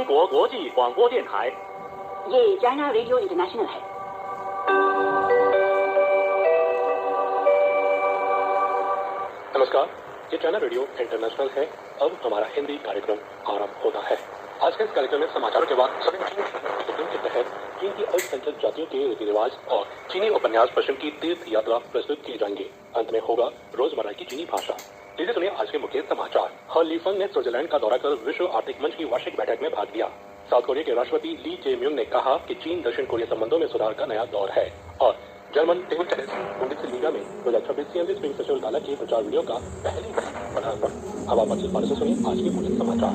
国国际广播电台。 ये China radio international है। नमस्कार, ये चाइना रेडियो इंटरनेशनल है। अब हमारा हिंदी कार्यक्रम आरंभ होता है। आज के इस कार्यक्रम में समाचारों के बाद सभी के तहत चीन की अल्पसंख्यक जातियों के रीति रिवाज और चीनी उपन्यास पश्चिम की तीर्थ यात्रा प्रस्तुत किए जाएंगे। अंत में होगा रोजमर्रा की चीनी भाषा। लीजिए सुनिए आज के मुख्य समाचार। हे लीफेंग ने स्विट्जरलैंड का दौरा कर विश्व आर्थिक मंच की वार्षिक बैठक में भाग लिया। साउथ कोरिया के राष्ट्रपति ली जे-म्यूंग ने कहा कि चीन दक्षिण कोरिया संबंधों में सुधार का नया दौर है। और जर्मन टेबल टेनिस बुंडेसलीगा में 2026 सीएमडी स्प्रिंग फेस्टिवल गाला के प्रचार वीडियो का पहली बार पदार्पण। अब आप अच्छी से सुनिए आज के पूरे समाचार।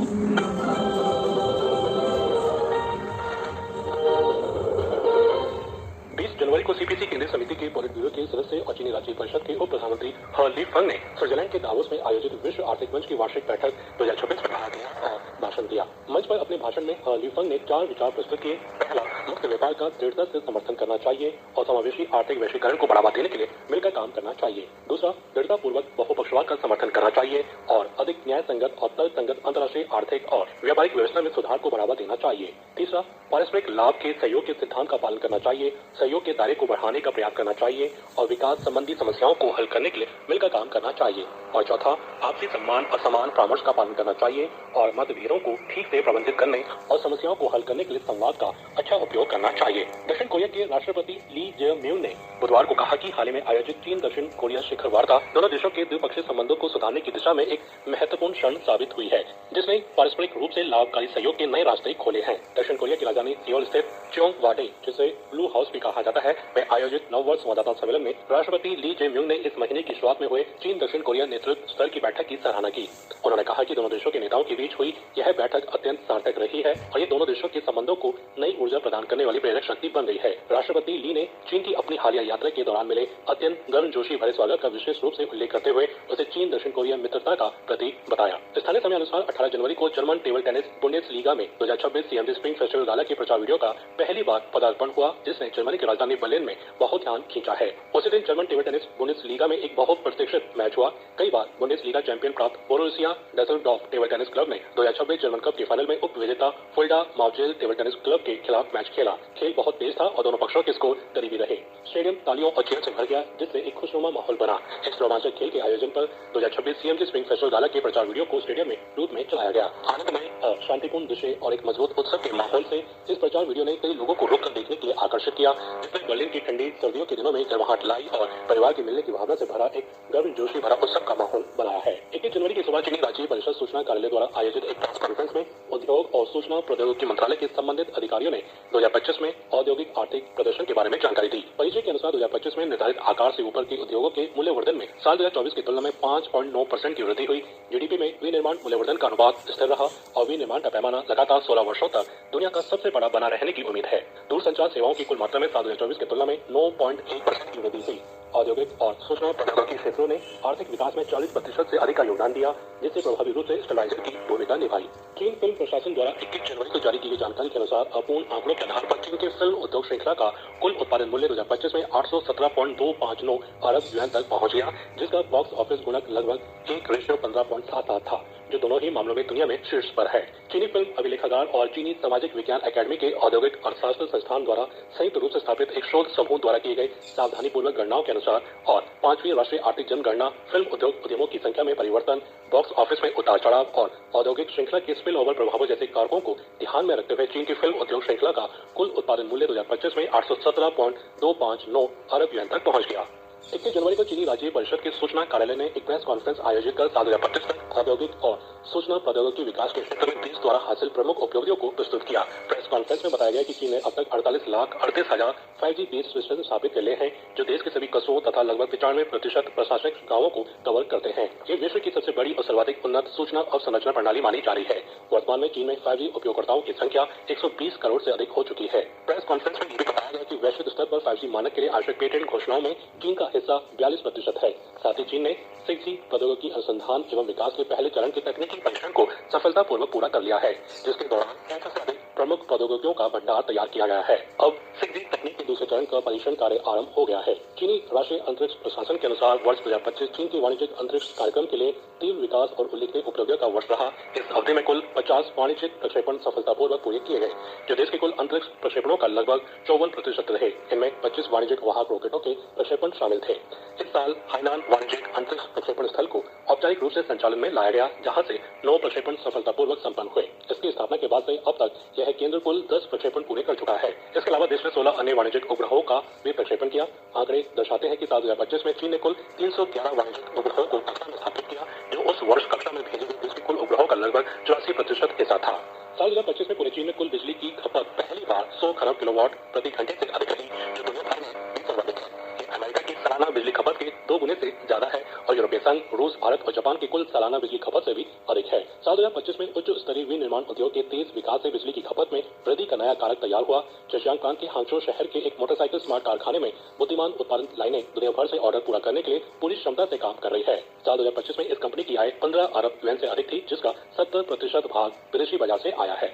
20 जनवरी को सीपीसी केंद्रीय समिति के पोलिट ब्यूरो के सदस्य और चीनी राज्य परिषद के उप प्रधानमंत्री हे लीफेंग ने स्विट्जरलैंड के दावोस में आयोजित विश्व आर्थिक मंच की वार्षिक बैठक 2026 में भाग लिया और भाषण दिया। मंच पर अपने भाषण में हे लीफेंग ने 4 विचार प्रस्तुत किए। पहला, मुक्त व्यापार का दृढ़ता से समर्थन करना चाहिए और समावेशी आर्थिक वैश्वीकरण को बढ़ावा देने के लिए मिलकर काम करना चाहिए। दूसरा, दृढ़ता पूर्वक बहुपक्षवाद का समर्थन करना चाहिए और अधिक न्याय संगत और तर्कसंगत अंतर्राष्ट्रीय आर्थिक और व्यापारिक व्यवस्था में सुधार को बढ़ावा देना चाहिए। तीसरा, पारस्परिक लाभ के सहयोग के सिद्धांत का पालन करना चाहिए, सहयोग के दायरे को बढ़ाने का प्रयास करना चाहिए और विकास संबंधी समस्याओं को हल करने के लिए मिलकर काम करना चाहिए। और चौथा, आपसी सम्मान और समान परामर्श का पालन करना चाहिए और मतभेदों को ठीक से प्रबंधित करने और समस्याओं को हल करने के लिए संवाद का अच्छा उपयोग करना चाहिए। दक्षिण कोरिया के राष्ट्रपति ली जे-म्यूंग ने बुधवार को कहा कि हाल ही में आयोजित चीन दक्षिण कोरिया शिखर वार्ता दोनों देशों के द्विपक्षीय संबंधों को सुधारने की दिशा में एक महत्वपूर्ण क्षण साबित हुई है, जिसने पारस्परिक रूप से लाभकारी सहयोग के नए रास्ते खोले हैं। दक्षिण कोरिया की राजधानी सियोल स्थित च्योंगवाडे, जिसे ब्लू हाउस भी कहा जाता है, में आयोजित नववर्ष संवाददाता सम्मेलन में राष्ट्रपति ली जे-म्यूंग ने इस महीने की शुरुआत में हुए चीन दक्षिण कोरिया नेतृत्व स्तर की बैठक की सराहना की। उन्होंने कहा कि दोनों देशों के नेताओं के बीच हुई यह बैठक अत्यंत सार्थक रही है और ये दोनों देशों के संबंधों को नई ऊर्जा प्रदान करने वाली प्रेरक शक्ति बन गई है। राष्ट्रपति ली ने चीन की अपनी हालिया यात्रा के दौरान मिले अत्यंत गर्मजोशी भरे स्वागत का विशेष रूप से उल्लेख करते हुए उसे चीन दक्षिण कोरिया मित्रता का प्रतीक बताया। स्थानीय समय अनुसार 18 जनवरी को जर्मन टेबल टेनिस बुंडेसलीगा में 2026 सीएमडी स्प्रिंग फेस्टिवल गाला के प्रचार वीडियो का पहली बार पदार्पण हुआ, जिसने जर्मनी की राजधानी बर्लिन में बहुत ध्यान खींचा है। उसी दिन जर्मन टेबल टेनिस बुंडेसलीगा में एक बहुत प्रतीक्षित मैच हुआ। कई बार बुंडेसलीगा चैंपियन प्राप्त बोरुसिया डसेल्डॉर्फ टेबल टेनिस क्लब ने 2026 जर्मन कप के फाइनल में उप विजेता फुल्डा माउजेल टेबल टेनिस क्लब के खिलाफ मैच खेला। खेल बहुत तेज था और दोनों पक्षों के स्कोर करीबी रहे। स्टेडियम तालियों और चीयर से भर गया, जिससे एक खुशनुमा माहौल बना। इस रोमांचक खेल के आयोजन पर 2026 सीएमडी स्प्रिंग फेस्टिवल गाला के प्रचार वीडियो को स्टेडियम में रूप में चलाया गया। आनंदमय और शांतिपूर्ण दृश्य और एक मजबूत उत्सव के माहौल से इस प्रचार वीडियो ने कई लोगों को रोककर देखने के लिए आकर्षित किया, जिसने बर्लिन की ठंडी सर्दियों के दिनों में गर्माहट लाई और परिवार के मिलने की भावना से भरा एक गर्मजोशी भरा उत्सव का माहौल बनाया है। 21 जनवरी की सुबह चीनी राज्य परिषद सूचना कार्यालय द्वारा आयोजित एक प्रेस कॉन्फ्रेंस में उद्योग और सूचना प्रौद्योगिकी मंत्रालय के संबंधित अधिकारियों ने 2025 में औद्योगिक आर्थिक प्रदर्शन के बारे में जानकारी दी। परिचय के अनुसार 2025 में निर्धारित आकार से ऊपर के उद्योगों के मूल्यवर्धन में साल 2024 की तुलना में 5.9% की वृद्धि हुई। जीडीपी में विनिर्माण मूल्यवर्धन का अनुपात स्थिर रहा और विनिर्माण का पैमाना लगातार 16 वर्षों तक दुनिया का सबसे बड़ा बना रहने की उम्मीद है। दूरसंचार सेवाओं की कुल मात्रा में साल 2024 की तुलना में 9.1% की वृद्धि हुई। औद्योगिक और सूचना प्रौद्योगिकी क्षेत्रों ने आर्थिक विकास में 40% से अधिक का योगदान दिया, जिससे प्रभावी रूप से स्टेबलाइजर की भूमिका निभाई। चीन फिल्म प्रशासन द्वारा 21 जनवरी को जारी की गई जानकारी के अनुसार अपूर्ण आंकड़ों के आधार पर चीन के फिल्म उद्योग श्रृंखला का कुल उत्पादन मूल्य 2025 में 817.259 अरब युआन तक पहुंच गया, जिसका बॉक्स ऑफिस गुणक लगभग 1:15.77 था, जो दोनों ही मामलों में दुनिया में शीर्ष पर है। चीनी फिल्म अभिलेखागार और चीनी सामाजिक विज्ञान अकादमी के औद्योगिक अर्थशास्त्र संस्थान द्वारा संयुक्त रूप से स्थापित एक शोध समूह द्वारा किए गए सावधानीपूर्वक गणनाओं के अनुसार और 5वीं राष्ट्रीय आर्थिक जनगणना फिल्म उद्योग उद्यमों की संख्या में परिवर्तन, बॉक्स ऑफिस में उतार चढ़ाव और औद्योगिक श्रृंखला के स्पिल ओवर प्रभावों जैसे कारकों को ध्यान में रखते हुए चीन की फिल्म उद्योग श्रृंखला का कुल उत्पादन मूल्य 2025 में 817.259 अरब युआन तक पहुंच गया। 21 जनवरी को चीनी राज्य परिषद के सूचना कार्यालय ने एक प्रेस कॉन्फ्रेंस आयोजित कर साल 2025 तक औद्योगिक और सूचना प्रौद्योगिकी विकास के क्षेत्र में देश द्वारा हासिल प्रमुख उपलब्धियों को प्रस्तुत किया। प्रेस कॉन्फ्रेंस में बताया गया कि चीन ने अब तक 48,38,000 5G बेस्ड सिस्टम स्थापित कर लिए हैं, जो देश के सभी कस्बों तथा लगभग 95% प्रशासनिक गांवों को कवर करते हैं। ये विश्व की सबसे बड़ी और सर्वाधिक उन्नत सूचना अवसंरचना प्रणाली मानी जा रही है। वर्तमान में चीन में 5G उपयोगकर्ताओं की संख्या 120 करोड़ से अधिक हो चुकी है। प्रेस कॉन्फ्रेंस में भी बताया गया कि वैश्विक स्तर पर 5G मानक के लिए आवश्यक पेटेंट घोषणाओं में चीन का हिस्सा 42% है। साथ ही चीन ने 6G प्रौद्योगिकी अनुसंधान एवं विकास के पहले चरण के तकनीकी परीक्षण को सफलतापूर्वक पूरा कर लिया है, जिसके दौरान 100 से अधिक प्रमुख प्रौद्योगिकियों का भंडार तैयार किया गया है। अब 6G तकनीक के दूसरे चरण का परीक्षण कार्य आरंभ हो गया है। चीनी राष्ट्रीय अंतरिक्ष प्रशासन के अनुसार वर्ष 2025 चीन के वाणिज्यिक अंतरिक्ष कार्यक्रम के लिए तीव्र विकास और उल्लेखनीय उपलब्धियों का वर्ष रहा। इस अवधि में कुल 50 वाणिज्यिक प्रक्षेपण सफलतापूर्वक पूरे किए गए, जो देश के कुल अंतरिक्ष प्रक्षेपणों का लगभग 54% रहे। इनमें 25 वाणिज्यिक वाहक रॉकेटों के प्रक्षेपण शामिल थे। इस साल हाइनान वाणिज्यिक अंतरिक्ष प्रक्षेपण स्थल को औपचारिक रूप से संचालन में लाया गया, जहां से 9 प्रक्षेपण सफलतापूर्वक संपन्न हुए। इसकी स्थापना के बाद से अब तक यह केंद्र कुल 10 प्रक्षेपण पूरे कर चुका है। इसके अलावा देश ने 16 अन्य वाणिज्यिक उपग्रहों का भी प्रक्षेपण किया। आंकड़े दर्शाते हैं कि साल 2025 में चीन ने कुल 311 वाणिज्यिक उपग्रहों को कक्षा में स्थापित किया, जो उस वर्ष कक्षा में भेजे गए देश के कुल उपग्रहों का लगभग 84% हिस्सा था। साल 2025 में पूरे चीन में कुल बिजली की खपत पहली बार 100 खरब किलोवाट प्रति घंटे से अधिक रही, जो दुनिया भर में सर्वाधिक है। अमेरिका की सालाना बिजली खपत के 2 गुने से ज्यादा है और यूरोपीय संघ, रूस, भारत और जापान की कुल सालाना बिजली खपत से भी अधिक है। साल 2025 में उच्च स्तरीय विनिर्माण उद्योग के तेज विकास से बिजली की खपत में वृद्धि का नया कारक तैयार हुआ। चेजियांग प्रांत के हांगझो शहर के एक मोटरसाइकिल स्मार्ट कारखाने में बुद्धिमान उत्पादन लाइनें दुनिया भर से ऑर्डर पूरा करने के लिए पूरी क्षमता से काम कर रही है। साल 2025 में इस कंपनी की आय 15 अरब yuan से अधिक थी, जिसका 70% भाग विदेशी बाजार से आया है।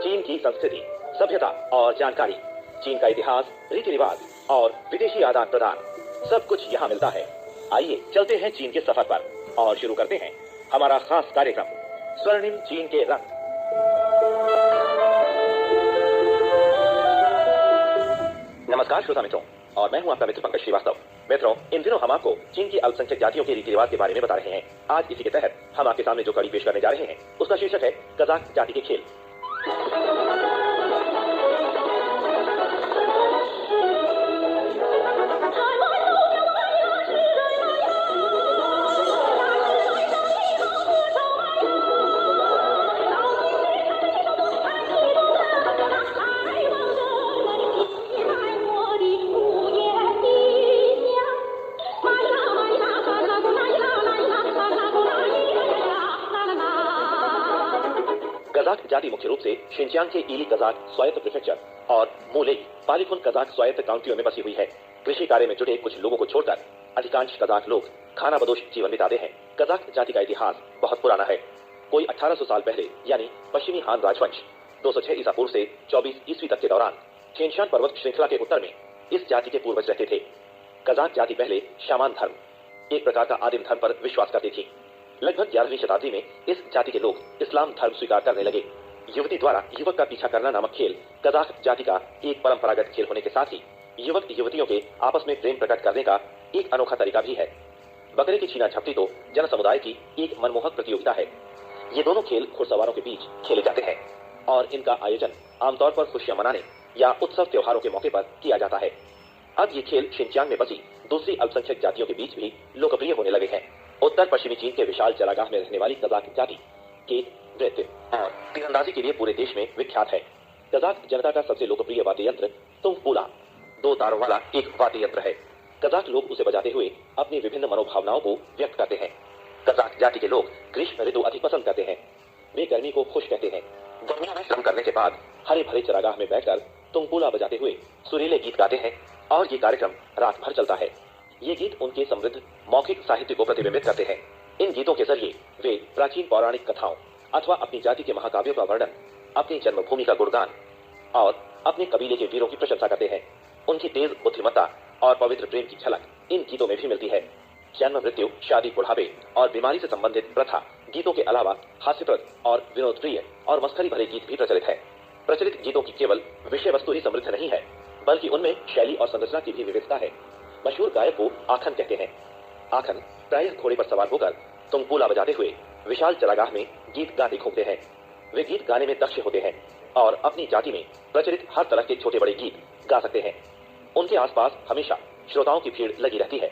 चीन की संस्कृति, सभ्यता और जानकारी, चीन का इतिहास, रीति रिवाज और विदेशी आदान प्रदान, सब कुछ यहाँ मिलता है। आइए चलते हैं चीन के सफर पर और शुरू करते हैं हमारा खास कार्यक्रम स्वर्णिम चीन के रंग। नमस्कार श्रोता मित्रों, और मैं हूं आपका मित्र पंकज श्रीवास्तव। मित्रों, इन दिनों हम आपको चीन की अल्पसंख्यक जातियों के रीति रिवाज के बारे में बता रहे हैं। आज इसी के तहत हम आपके सामने जो कड़ी पेश करने जा रहे हैं, उसका शीर्षक है कजाक जाति के खेल। कजाक जाति मुख्य रूप से शिनजियांग के इली कजाक स्वायत्त प्रीफेक्चर और मूलेई पालीखुन कजाक स्वायत्त काउंटियों में बसी हुई है। कृषि कार्य में जुटे कुछ लोगों को छोड़कर अधिकांश कजाक लोग खानाबदोश जीवन बिताते हैं। कजाक जाति का इतिहास बहुत पुराना है। कोई 1800 साल पहले यानी पश्चिमी हान राजवंश 206 ईसा पूर्व से 24 ईस्वी तक के दौरान चेनशान पर्वत श्रृंखला के उत्तर में इस जाति के पूर्वज रहते थे। कजाक जाति पहले शामान धर्म, एक प्रकार का आदिम धर्म पर विश्वास करती थी। लगभग 11वीं शताब्दी में इस जाति के लोग इस्लाम धर्म स्वीकार करने लगे। युवती द्वारा युवक का पीछा करना नामक खेल कजाक जाति का एक परंपरागत खेल होने के साथ ही युवक युवतियों के आपस में प्रेम प्रकट करने का एक अनोखा तरीका भी है। बकरे की छीना झपटी तो जन समुदाय की एक मनमोहक प्रतियोगिता है। ये दोनों खेल घुड़सवारों के बीच खेले जाते हैं और इनका आयोजन आमतौर पर खुशियां मनाने या उत्सव त्योहारों के मौके पर किया जाता है। अब ये खेल शिनजियांग में बसी दूसरी अल्पसंख्यक जातियों के बीच भी लोकप्रिय होने लगे हैं। उत्तर पश्चिमी चीन के विशाल चरागाह में रहने वाली कजाक जाति के नृत्य और तीरंदाजी के लिए पूरे देश में विख्यात है। कजाक जनता का सबसे लोकप्रिय वाद्य यंत्र तुंगपुला 2 तारों वाला एक वाद्य यंत्र है। कजाक लोग उसे बजाते हुए अपनी विभिन्न मनोभावनाओं को व्यक्त करते हैं। कजाक जाति के लोग ग्रीष्म ऋतु अधिक पसंद करते हैं। वे गर्मी को खुश कहते हैं। गर्मियों में श्रम करने के बाद हरे भरे चरागाह में बैठकर तुंगपुला बजाते हुए सुरीले गीत गाते हैं और ये कार्यक्रम रात भर चलता है। ये गीत उनके समृद्ध मौखिक साहित्य को प्रतिबिंबित करते हैं। इन गीतों के जरिए वे प्राचीन पौराणिक कथाओं अथवा अपनी जाति के महाकाव्यों का वर्णन, अपनी जन्मभूमि का गुणगान और अपने कबीले के वीरों की प्रशंसा करते हैं। उनकी तेज बुद्धिमत्ता और पवित्र प्रेम की झलक इन गीतों में भी मिलती है। जन्म, मृत्यु, शादी, बुढ़ापे और बीमारी से संबंधित प्रथा गीतों के अलावा हास्यप्रद और विनोदप्रिय और मस्करी भरे गीत भी प्रचलित है। प्रचलित गीतों की केवल विषय वस्तु ही समृद्ध नहीं है, बल्कि उनमें शैली और संरचना की भी विविधता है। मशहूर गायक को आखन कहते हैं। आखन प्रायः घोड़े पर सवार होकर तुंगपुला बजाते हुए विशाल चरागाह में गीत गाते घूमते हैं। वे गीत गाने में दक्ष होते हैं और अपनी जाति में प्रचलित हर तरह के छोटे बड़े गीत गा सकते हैं। उनके आसपास हमेशा श्रोताओं की भीड़ लगी रहती है।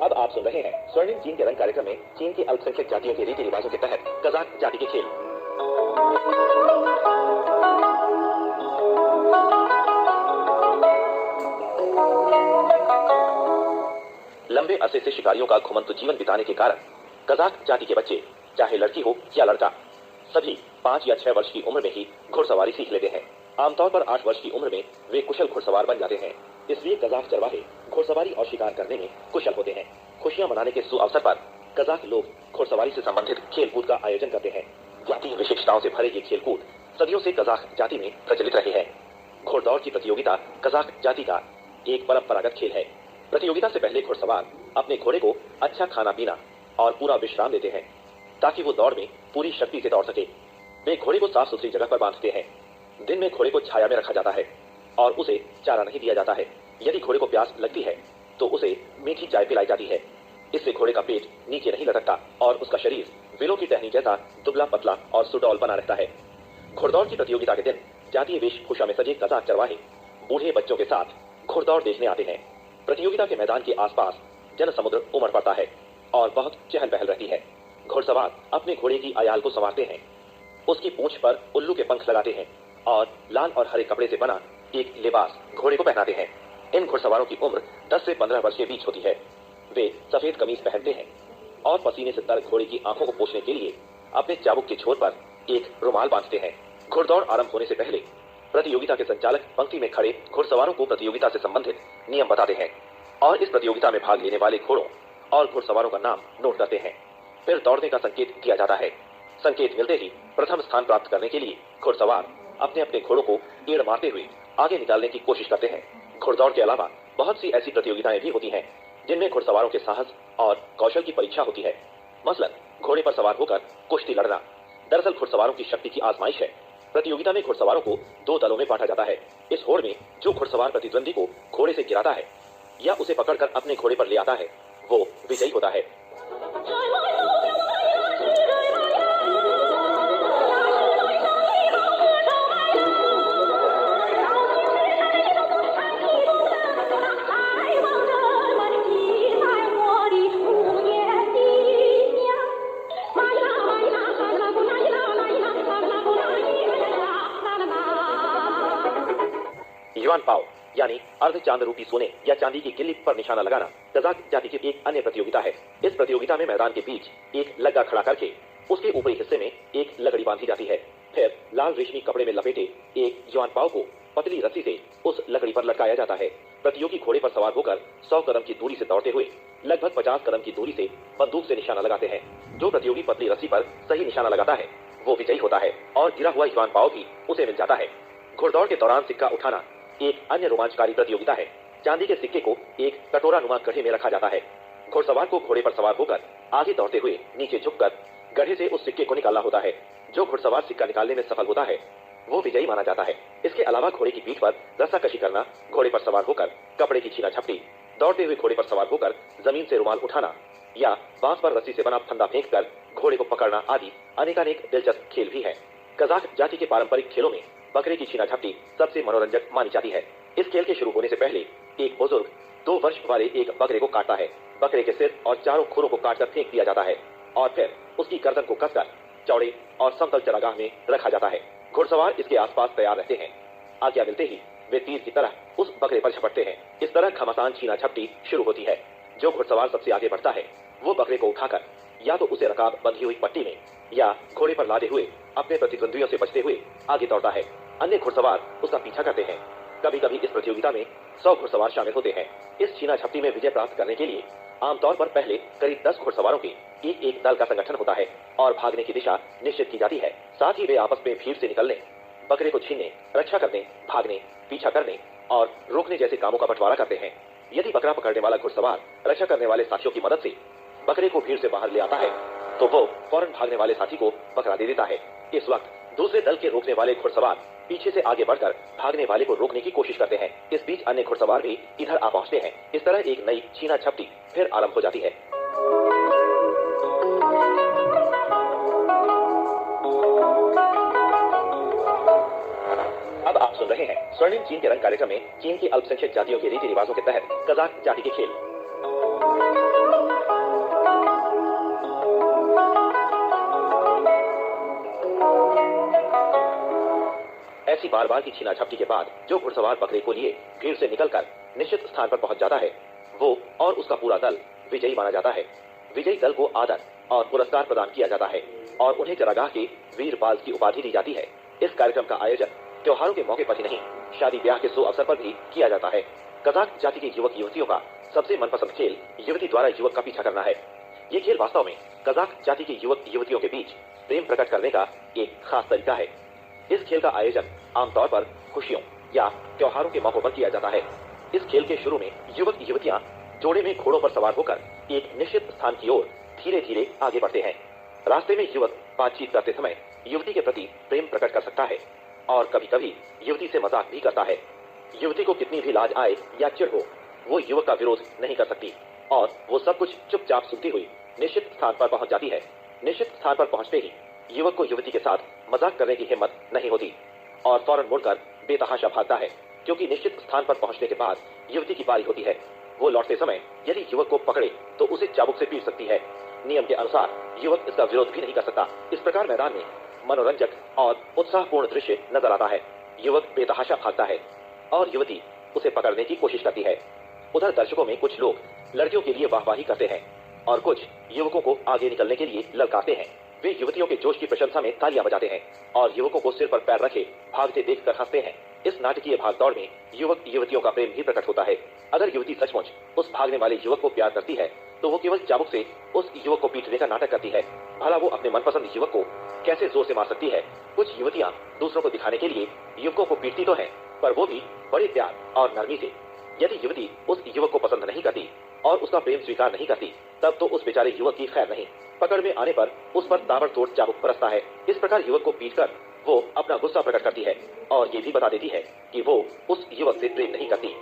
अब आप सुन रहे हैं स्वर्णिम चीन के रंग कार्यक्रम में चीन के अल्पसंख्यक जातियों के रीति रिवाजों के तहत कजाक जाति के खेल। लंबे अरसे से शिकारियों का घुमंतु जीवन बिताने के कारण कजाक जाति के बच्चे, चाहे लड़की हो या लड़का, सभी 5 या 6 वर्ष की उम्र में ही घुड़सवारी सीख लेते हैं। आमतौर पर 8 वर्ष की उम्र में वे कुशल घुड़सवार बन जाते हैं। इसलिए कजाक चरवाहे घुड़सवारी और शिकार करने में कुशल होते हैं। खुशियां मनाने के सुअवसर पर कजाक लोग घुड़सवारी से संबंधित खेलकूद का आयोजन करते हैं। जातीय विशेषताओं से भरे ये खेलकूद सदियों से कजाक जाति में प्रचलित रहे हैं। घोड़दौड़ की प्रतियोगिता कजाक जाति का एक परंपरागत खेल है। प्रतियोगिता से पहले घुड़सवार अपने घोड़े को अच्छा खाना पीना और पूरा विश्राम देते हैं ताकि वो दौड़ में पूरी शक्ति से दौड़ सके। वे घोड़े को साफ सुथरी जगह पर बांधते हैं। दिन में घोड़े को छाया में रखा जाता है और उसे चारा नहीं दिया जाता है। यदि घोड़े को प्यास लगती है तो उसे मीठी चाय पिलाई जाती है। इससे घोड़े का पेट नीचे नहीं लटकता और उसका शरीर विलों की टहनी जैसा दुबला पतला और सुडौल बना रहता है। घुड़दौड़ की प्रतियोगिता के दिन जातीय वेशभूषा में सजे कजाक चरवाहे बूढ़े बच्चों के साथ घुड़दौड़ देखने आते हैं। प्रतियोगिता के मैदान के आसपास जन समुद्र उमड़ पड़ता है और बहुत चहल पहल रहती है। घुड़सवार अपने घोड़े की अयाल को संवारते हैं, उसकी पूंछ पर उल्लू के पंख लगाते हैं और लाल और हरे कपड़े से बना एक लिबास घोड़े को पहनाते हैं। इन घुड़सवारों की उम्र 10 से 15 वर्ष के बीच होती है। वे सफेद कमीज पहनते हैं और पसीने से तर घोड़े की आंखों को पोंछने के लिए अपने चाबुक के छोर पर एक रुमाल बांधते हैं। घुड़दौड़ आरंभ होने से पहले प्रतियोगिता के संचालक पंक्ति में खड़े घुड़सवारों को प्रतियोगिता से संबंधित नियम बताते हैं और इस प्रतियोगिता में भाग लेने वाले घोड़ों और घुड़सवारों का नाम नोट करते हैं। फिर दौड़ने का संकेत दिया जाता है। संकेत मिलते ही प्रथम स्थान प्राप्त करने के लिए घुड़सवार अपने अपने घोड़ों को एड़ मारते हुए आगे निकालने की कोशिश करते हैं। घुड़दौड़ के अलावा बहुत सी ऐसी प्रतियोगिताएं भी होती हैं जिनमें घुड़सवारों के साहस और कौशल की परीक्षा होती है। मसलन घोड़े पर सवार होकर कुश्ती लड़ना दरअसल घुड़सवारों की शक्ति की आजमाइश है। प्रतियोगिता में घुड़सवारों को 2 दलों में बांटा जाता है। इस होड़ में जो घुड़सवार प्रतिद्वंदी को घोड़े से गिराता है या उसे पकड़कर अपने घोड़े पर ले आता है वो विजयी होता है। युआन पाव यानी अर्ध चांद रूपी सोने या चांदी की गिल्ली पर निशाना लगाना कजाक जाति की एक अन्य प्रतियोगिता है। इस प्रतियोगिता में मैदान के बीच एक लग्गा खड़ा करके उसके ऊपरी हिस्से में एक लकड़ी बांधी जाती है। फिर लाल रेशमी कपड़े में लपेटे एक युआन पाव को पतली रस्सी से उस लकड़ी पर लटकाया जाता है। प्रतियोगी घोड़े पर सवार होकर 100 कदम की दूरी से दौड़ते हुए लगभग 50 कदम की दूरी से बंदूक से निशाना लगाते हैं। जो प्रतियोगी पतली रस्सी पर सही निशाना लगाता है वो विजयी होता है और गिरा हुआ युआन पाव भी उसे मिल जाता है। घुड़दौड़ के दौरान सिक्का उठाना एक अन्य रोमांचकारी प्रतियोगिता है। चांदी के सिक्के को एक कटोरा नुमा गड्ढे में रखा जाता है। घुड़सवार को घोड़े पर सवार होकर आगे दौड़ते हुए नीचे झुककर गड्ढे से उस सिक्के को निकालना होता है। जो घुड़सवार सिक्का निकालने में सफल होता है वो विजयी माना जाता है। इसके अलावा घोड़े की पीठ पर रस्साकशी करना, घोड़े पर सवार होकर कपड़े की छीना झपटी, दौड़ते हुए घोड़े पर सवार होकर जमीन से रुमाल उठाना या बांस पर रस्सी से बना फंदा फेंक कर घोड़े को पकड़ना आदि अनेकानेक दिलचस्प खेल भी है। कजाक जाति के पारंपरिक खेलों में बकरे की छीना झपटी सबसे मनोरंजक मानी जाती है। इस खेल के शुरू होने से पहले एक बुजुर्ग 2 वर्ष वाले एक बकरे को काटता है। बकरे के सिर और चारों खुरों को काटकर फेंक दिया जाता है और फिर उसकी गर्दन को कसकर चौड़े और समतल चरागाह में रखा जाता है। घुड़सवार इसके आसपास तैयार रहते हैं। आज्ञा मिलते ही वे तीर की तरह उस बकरे पर झपटते हैं। इस तरह घमासान छीना झपटी शुरू होती है। जो घुड़सवार सबसे आगे बढ़ता है वो बकरे को उठाकर या तो उसे रकाब बंधी हुई पट्टी में या घोड़े पर लादे हुए अपने प्रतिद्वंदियों से बचते हुए आगे दौड़ता है। अन्य घुड़सवार उसका पीछा करते हैं। कभी कभी इस प्रतियोगिता में 100 घुड़सवार शामिल होते हैं। इस छीना झपटी में विजय प्राप्त करने के लिए आमतौर पर पहले करीब 10 घुड़सवारों के एक दल का संगठन होता है और भागने की दिशा निश्चित की जाती है। साथ ही वे आपस में भीड़ से निकलने, बकरे को छीनने, रक्षा करने, भागने, पीछा करने और रोकने जैसे कामों का बंटवारा करते हैं। यदि बकरा पकड़ने वाला घुड़सवार रक्षा करने वाले साथियों की मदद से बकरे को भीड़ से बाहर ले आता है तो वो फौरन भागने वाले साथी को बकरा दे देता है। इस वक्त दूसरे दल के रोकने वाले घुड़सवार पीछे से आगे बढ़कर भागने वाले को रोकने की कोशिश करते हैं। इस बीच अन्य घुड़सवार भी इधर आ पहुंचते हैं। इस तरह एक नई छीना झपटी फिर आरंभ हो जाती है। अब आप सुन रहे हैं स्वर्णिम चीन के रंग कार्यक्रम में चीन की अल्पसंख्यक जातियों के रीति रिवाजों के तहत कजाक जाति के खेल। ऐसी बार बार की छीना झपटी के बाद जो घुड़सवार बकरे को लिए भीड़ से निकलकर निश्चित स्थान पर पहुंच जाता है वो और उसका पूरा दल विजयी माना जाता है। विजयी दल को आदर और पुरस्कार प्रदान किया जाता है और उन्हें चरागाह के वीर बाज की उपाधि दी जाती है। इस कार्यक्रम का आयोजन त्योहारों के मौके पर ही नहीं, शादी ब्याह के शुभ अवसर पर भी किया जाता है। कज़ाक जाति के युवक युवतियों का सबसे मनपसंद खेल युवती द्वारा युवक का पीछा करना है। ये खेल वास्तव में कज़ाक जाति के युवक युवतियों के बीच प्रेम प्रकट करने का एक खास तरीका है। इस खेल का आयोजन आमतौर पर खुशियों या त्योहारों के मौकों पर किया जाता है। इस खेल के शुरू में युवक युवतियां जोड़े में घोड़ों पर सवार होकर एक निश्चित स्थान की ओर धीरे धीरे आगे बढ़ते हैं। रास्ते में युवक बातचीत करते समय युवती के प्रति प्रेम प्रकट कर सकता है और कभी कभी युवती से मजाक भी करता है। युवती को कितनी भी लाज आए या चिढ़ हो, वो युवक का विरोध नहीं कर सकती और वो सब कुछ चुपचाप सुनती हुई निश्चित स्थान पर पहुंच जाती है। निश्चित स्थान पर पहुंचते ही युवक को युवती के साथ मजाक करने की हिम्मत नहीं होती और फौरन मुड़कर बेतहाशा भागता है, क्योंकि निश्चित स्थान पर पहुंचने के बाद युवती की बारी होती है। वो लौटते समय यदि युवक को पकड़े तो उसे चाबुक से पीट सकती है। नियम के अनुसार युवक इसका विरोध भी नहीं कर सकता। इस प्रकार मैदान में मनोरंजक और उत्साहपूर्ण दृश्य नजर आता है। युवक बेतहाशा भागता है और युवती उसे पकड़ने की कोशिश करती है। उधर दर्शकों में कुछ लोग लड़कियों के लिए वाहवाही करते हैं और कुछ युवकों को आगे निकलने के लिए ललकारते हैं। वे युवतियों के जोश की प्रशंसा में तालियां बजाते हैं और युवकों को सिर पर पैर रखे भागते देखकर हंसते हैं। इस नाटकीय भागदौड़ में युवक युवतियों का प्रेम भी प्रकट होता है। अगर युवती सचमुच उस भागने वाले युवक को प्यार करती है तो वो केवल चाबुक से उस युवक को पीटने का नाटक करती है। भला वो अपने मनपसंद युवक को कैसे जोर से मार सकती है। कुछ युवतियां दूसरों को दिखाने के लिए युवकों को पीटती तो है, पर वो भी बड़े प्यार और नरमी से। यदि युवती उस युवक को पसंद नहीं करती और उसका प्रेम स्वीकार नहीं करती, तब तो उस बेचारे युवक की खैर नहीं। पकड़ में आने पर उस पर ताबड़तोड़ चाबुक बरसता है। इस प्रकार युवक को पीटकर वो अपना गुस्सा प्रकट करती है और ये भी बता देती है कि वो उस युवक से प्रेम नहीं करती।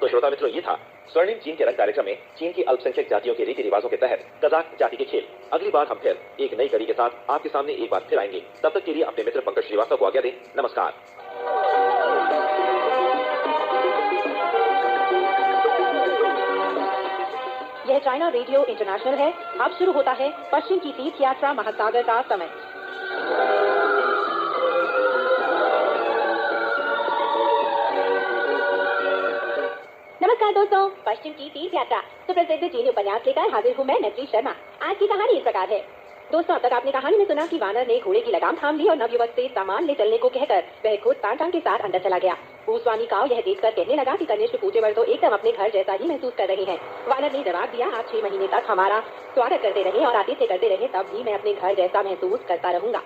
श्रोता मित्रों, ये था स्वर्णिम चीन के रंग कार्यक्रम में चीन की अल्पसंख्यक जातियों के रीति रिवाजों के तहत कज़ाक जाति के खेल। अगली बार हम फिर एक नई कड़ी के साथ आपके सामने एक बार फिर आएंगे। तब तक के लिए अपने मित्र पंकज श्रीवास्तव को आज्ञा दें। नमस्कार। यह चाइना रेडियो इंटरनेशनल है। अब शुरू होता है पश्चिम की तीर्थ यात्रा महासागर का समय। नमस्कार दोस्तों, पश्चिम की तीर्थ यात्रा सुप्रसिद्ध चीनी उपन्यास लेकर हाजिर हूँ मैं नटरी शर्मा। आज की कहानी इस प्रकार है। दोस्तों, अब तक आपने कहानी में सुना कि वानर ने घोड़े की लगाम थाम ली और नवयुवक से सामान ले चलने को कहकर वह खुद तांटांग के साथ अंदर चला गया। भूस्वामी काव यह देखकर कहने लगा कि कनिष्ठ पूजेवर तो एकदम अपने घर जैसा ही महसूस कर रहे हैं। वानर ने जवाब दिया, आप 6 महीने तक हमारा स्वागत करते रहे और आतिथ्य करते रहे, तब भी मैं अपने घर जैसा महसूस करता रहूंगा।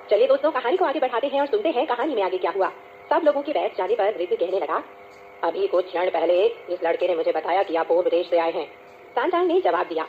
चलिए दोस्तों, कहानी को आगे बढ़ाते हैं और सुनते हैं कहानी में आगे क्या हुआ। सब लोगों के बैठ जाने पर वृद्ध कहने लगा, अभी कुछ क्षण पहले इस लड़के ने मुझे बताया कि आप पूर्व देश से आए हैं। तांटांग ने जवाब दिया,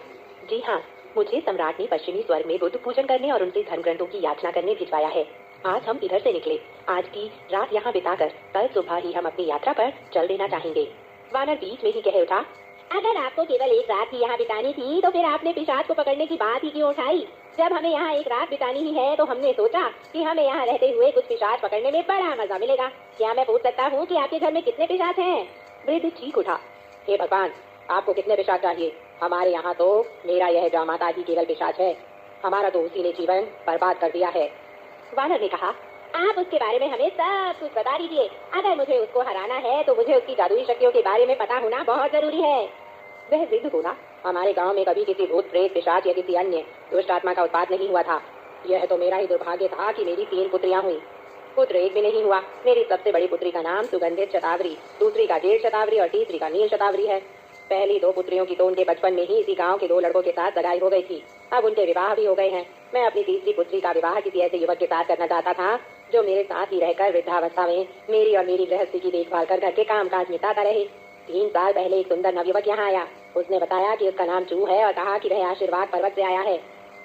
जी हाँ, मुझे सम्राट ने पश्चिमी स्वर्ग में बुद्ध पूजन करने और उनसे धर्म ग्रंथों की याचना करने भिजवाया है। आज हम इधर से निकले। आज की रात यहाँ बिताकर कल सुबह ही हम अपनी यात्रा पर चल देना चाहेंगे। वानर बीच में ही कह उठा, अगर आपको केवल एक रात ही यहाँ बितानी थी तो फिर आपने पिशाच को पकड़ने की बात ही क्यों उठाई। जब हमें यहाँ एक रात बितानी ही है तो हमने सोचा कि हमें यहाँ रहते हुए कुछ पिशाच पकड़ने में बड़ा मजा मिलेगा। क्या मैं पूछ सकता हूँ कि आपके घर में कितने पिशाच हैं? वृद्ध चीख उठा, हे भगवान, आपको कितने पिशाच चाहिए? हमारे यहाँ तो मेरा यह जामाता ही केवल पिशाच है। हमारा तो उसी ने जीवन बर्बाद कर दिया है। वानर ने कहा, आप उसके बारे में हमें सब कुछ बता दीजिए। अगर मुझे उसको हराना है तो मुझे उसकी जादुई शक्तियों के बारे में पता होना बहुत जरूरी है। वह वृद्ध बोला, हमारे गांव में कभी किसी भूत प्रेत पिशाच या किसी अन्य दुष्ट आत्मा का उत्पात नहीं हुआ था। यह तो मेरा ही दुर्भाग्य था कि मेरी 3 पुत्रियां हुई। पुत्र एक भी नहीं हुआ। मेरी सबसे बड़ी पुत्री का नाम सुगंधित शतावरी, दूसरी का जेठ शतावरी और तीसरी का नील शतावरी है। पहली 2 पुत्रियों की तो उनके बचपन में ही इसी गांव के 2 लड़कों के साथ सगाई हो गई थी। अब उनके विवाह भी हो गए हैं। मैं अपनी तीसरी पुत्री का विवाह किसी ऐसे युवक के साथ करना चाहता था जो मेरे साथ ही रहकर वृद्धावस्था में मेरी और मेरी गृहस्थी की देखभाल कर घर के काम काज निपटाता रहे। 3 साल पहले एक सुंदर नवयुवक यहाँ आया। उसने बताया कि उसका नाम चू है और कहा कि वह आशीर्वाद पर्वत से आया है।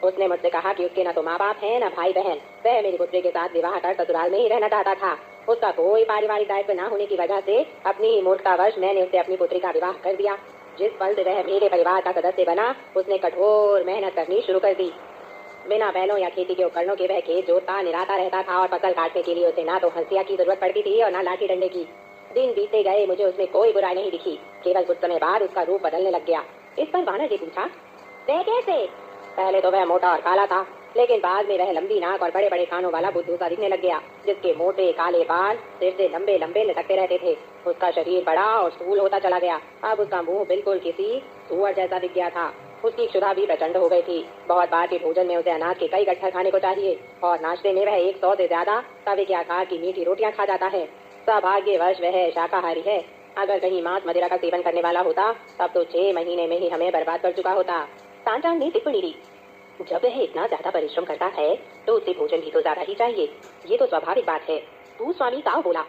उसने मुझसे कहा कि उसके न तो माँ बाप है न भाई बहन। वह मेरी पुत्री के साथ विवाह कर ससुराल में ही रहना चाहता था। उसका कोई पारिवारिक दायित्व न होने की वजह से अपनी ही मूर्खतावश मैंने उससे अपनी पुत्री का विवाह कर दिया। जिस पल से वह मेरे परिवार का सदस्य बना, उसने कठोर मेहनत करनी शुरू कर दी। बिना बैलों या खेती के उपकरणों के वह खेत जोतता निराता रहता था और फसल काटने के लिए उसे ना तो हंसिया की जरूरत पड़ती थी और ना लाठी डंडे की। दिन बीतते गए, मुझे उसमें कोई बुराई नहीं दिखी। केवल कुछ समय बाद उसका रूप बदलने लग गया। इस पर वानर ने पूछा, वह कैसे? पहले तो वह मोटा और काला था, लेकिन बाद में वह लंबी नाक और बड़े बड़े कानों वाला बुद्धू सा दिखने लग गया, जिसके मोटे काले बाल सिर से लंबे लंबे लटकते रहते थे। उसका शरीर बड़ा और स्थूल होता चला गया। अब उसका मुंह बिल्कुल किसी सुअर जैसा दिख गया था। उसकी क्षुधा भी प्रचंड हो गई थी। बहुत बार के भोजन में उसे अनाज के कई गट्ठर खाने को चाहिए और नाश्ते में वह 100 से ज्यादा तवे के आकार की मीठी रोटियां खा जाता है। सौभाग्यवश वह शाकाहारी है। अगर कहीं मांस मदिरा का सेवन करने वाला होता तब तो 6 महीने में ही हमें बर्बाद कर चुका होता। तानचांद ने टिप्पणी दी, जब वह इतना ज्यादा परिश्रम करता है तो उसे भोजन भी तो ज्यादा ही चाहिए। ये तो स्वाभाविक बात है। भूस्वामी काऊ बोला,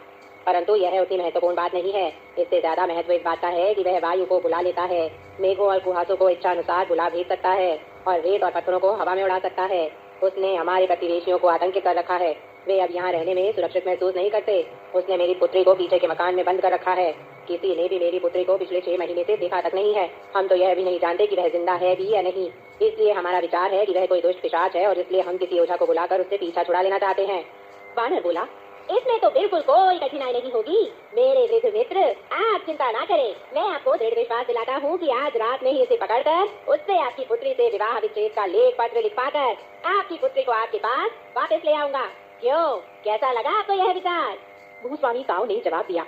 परंतु यह उतनी महत्वपूर्ण बात नहीं है। इससे ज्यादा महत्व इस बात का है कि वह वायु को बुला लेता है, मेघों और कुहासों को इच्छानुसार बुला भेज सकता है और रेत और पत्थरों को हवा में उड़ा सकता है। उसने हमारे प्रतिवेशियों को आतंकित कर रखा है। वे अब यहाँ रहने में सुरक्षित महसूस नहीं करते। उसने मेरी पुत्री को पीछे के मकान में बंद कर रखा है। किसी ने भी मेरी पुत्री को पिछले 6 महीने से देखा तक नहीं है। हम तो यह भी नहीं जानते कि वह जिंदा है भी या नहीं। इसलिए हमारा विचार है कि वह कोई दुष्ट पिशाच है और इसलिए हम किसी ओझा को बुलाकर उससे पीछा छुड़ा लेना चाहते हैं। वानर बोला, इसमें तो बिल्कुल कोई कठिनाई नहीं होगी। मेरे वृद्ध मित्र, आप चिंता ना करें। मैं आपको दृढ़ विश्वास दिलाता हूँ कि आज रात में ही इसे पकड़कर उससे आपकी पुत्री से विवाह विच्छेद का लेख पत्र लिखवाकर आपकी पुत्री को आपके पास वापस ले आऊंगा। क्यों, कैसा लगा आपको यह विचार? भूस्वामी काऊ ने जवाब दिया,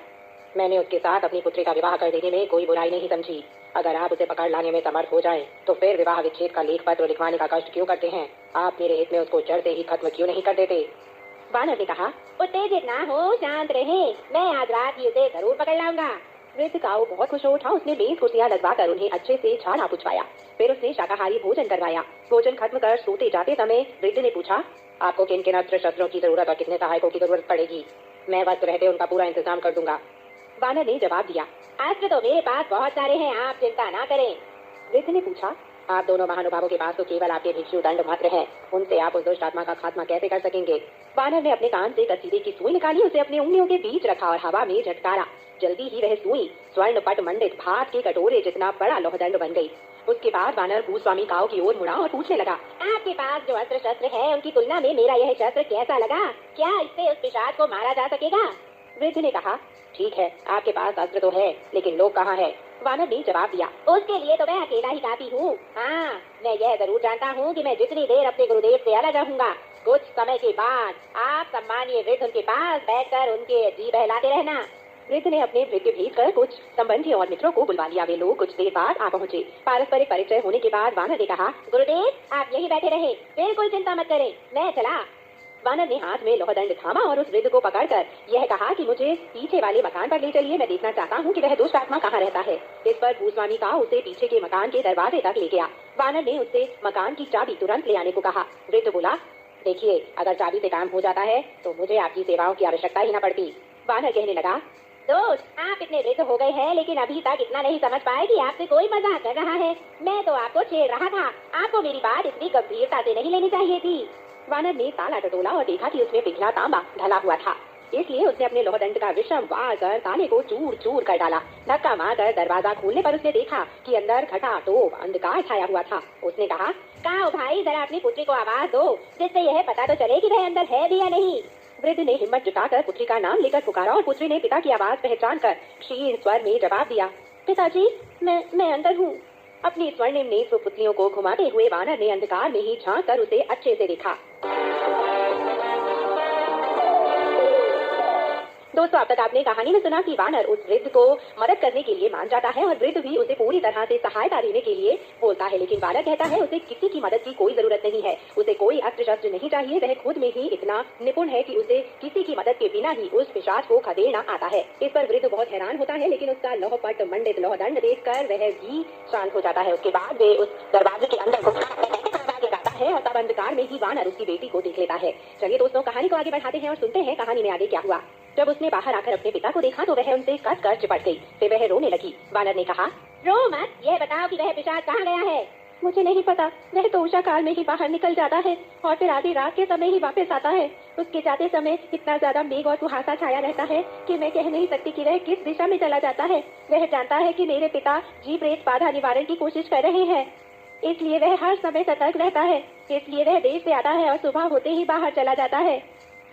मैंने उसके साथ अपनी पुत्री का विवाह कर देने में कोई बुराई नहीं समझी। अगर आप उसे पकड़ लाने में समर्थ हो जाएं, तो फिर विवाह विच्छेद का लेख पत्र लिखवाने का कष्ट क्यों करते हैं? आप मेरे हित में उसको जड़ से ही खत्म क्यों नहीं कर देते? वानर ने कहा, उत्तेजित ना हो, शांत रहे। मैं आज रात ही उसे जरूर पकड़ लाऊंगा। वृद्ध काऊ बहुत खुश उठा। उसने मेज कुर्सियां लगवाकर उन्हें अच्छे से झाड़ा पुछवाया। फिर उसने शाकाहारी भोजन करवाया। भोजन खत्म कर सोते जाते समय वृद्ध ने पूछा, आपको किन किन अस्त्र शस्त्रों की जरूरत और कितने सहायकों की जरूरत पड़ेगी? मैं वक्त रहते उनका पूरा इंतजाम कर दूंगा। वानर ने जवाब दिया, अस्त्र तो मेरे पास बहुत सारे हैं, आप चिंता ना करें। वृद्ध ने पूछा, आप दोनों महानुभावों के पास तो केवल आपके भिक्षु दंड मात्र हैं। उनसे आप उस दुष्ट आत्मा का खात्मा कैसे कर सकेंगे? वानर ने अपने कान से कसीदे की सुई निकाली, उसे अपनी उंगलियों के बीच रखा और हवा में झटकारा। जल्दी ही वह सुई स्वर्ण पट मंडित भात के कटोरे जितना बड़ा लोहदंड बन गई। उसके बाद वानर भूस्वामी काऊ की ओर मुड़ा और पूछने लगा, आपके पास जो अस्त्र शस्त्र है उनकी तुलना में मेरा यह शस्त्र कैसा लगा? क्या इससे उस पिशाच को मारा जा सकेगा? वृद्ध ने कहा, ठीक है, आपके पास अस्त्र तो है, लेकिन लोग कहाँ है? वानर ने जवाब दिया, उसके लिए तो मैं अकेला ही काफी हूँ। हाँ, मैं यह जरूर जानता हूँ कि मैं जितनी देर अपने गुरुदेव से अलग रहूंगा, कुछ समय के बाद आप सम्मानीय वृद्ध उनके पास बैठकर उनके जी बहलाते रहना। वृद्ध ने अपने भृत्य भेज कर कुछ संबंधी और मित्रों को बुलवा लिया। वे लोग कुछ देर बाद आ पहुँचे। पारस्परिक परिचय होने के बाद वानर ने कहा, गुरुदेव आप यही बैठे रहे, बिल्कुल चिंता मत करें, मैं चला। वानर ने हाथ में लोहदंड थामा और उस वृद्ध को पकड़कर यह कहा कि मुझे पीछे वाले मकान पर ले चलिए, मैं देखना चाहता हूँ कि वह दुष्ट आत्मा कहाँ रहता है। इस पर भूस्वामी काऊ उसे पीछे के मकान के दरवाजे तक ले गया। वानर ने उससे मकान की चाबी तुरंत ले आने को कहा। वृद्ध बोला, देखिए, अगर चाबी से काम हो जाता है तो मुझे आपकी सेवाओं की आवश्यकता ही न पड़ती। वानर कहने लगा, दोस्त, आप इतने वृद्ध हो गए हैं लेकिन अभी तक इतना नहीं समझ पाए कि आपसे कोई मजाक कर रहा है। मैं तो आपको छेड़ रहा था, आपको मेरी बात इतनी गंभीरता से नहीं लेनी चाहिए थी। वानर ने ताला टटोला और देखा कि उसमें पिघला तांबा ढला हुआ था, इसलिए उसने अपने लोहदंड का विषम वार कर ताले को चूर चूर कर डाला। धक्का मारकर दरवाजा खोलने पर उसने देखा कि अंदर खटाटोप अंधकार छाया हुआ था। उसने कहा, काऊ भाई, जरा अपनी पुत्री को आवाज दो, जिससे यह पता तो चले कि वह अंदर है भी या नहीं। वृद्ध ने हिम्मत जुटाकर पुत्री का नाम लेकर पुकारा और पुत्री ने पिता की आवाज पहचान कर क्षीण स्वर में जवाब दिया, पिताजी, मैं अंदर हूँ। अपनी स्वर्णिम नेत्र पुतलियों को घुमाते हुए वानर ने अंधकार में ही झांक कर उसे अच्छे से देखा। दोस्तों, अब तक आपने कहानी में सुना कि वानर उस वृद्ध को मदद करने के लिए मान जाता है और वृद्ध भी उसे पूरी तरह से सहायता देने के लिए बोलता है, लेकिन वानर कहता है उसे किसी की मदद की कोई जरूरत नहीं है, उसे कोई अस्त्र शस्त्र नहीं चाहिए। वह खुद में ही इतना निपुण है कि उसे किसी की मदद के बिना ही उस पिशाच को खदेड़ना आता है। इस पर वृद्ध बहुत हैरान होता है, लेकिन उसका लोहपट मंडित लोहदंड देखकर वह भी शांत हो जाता है। उसके बाद वे उस दरवाजे के अंदर जाता है और तब अंधकार में ही वानर उसकी बेटी को देख लेता है। चलिए दोस्तों, कहानी को आगे बढ़ाते हैं और सुनते हैं कहानी में आगे क्या हुआ। जब उसने बाहर आकर अपने पिता को देखा तो वह उनसे कस कर चिपट गई। फिर वह रोने लगी। वानर ने कहा, रो मत, यह बताओ कि वह पिशाच कहाँ गया है। मुझे नहीं पता, वह तो उषा काल में ही बाहर निकल जाता है और फिर आधी रात के समय ही वापस आता है। उसके जाते समय इतना ज्यादा मेघ और कुहासा छाया रहता है कि मैं कह नहीं सकती कि वह किस दिशा में चला जाता है। वह जानता है कि मेरे पिता जी प्रेत बाधा निवारण की कोशिश कर रहे हैं। इसलिए वह हर समय सतर्क रहता है। इसलिए वह देर से आता है और सुबह होते ही बाहर चला जाता है।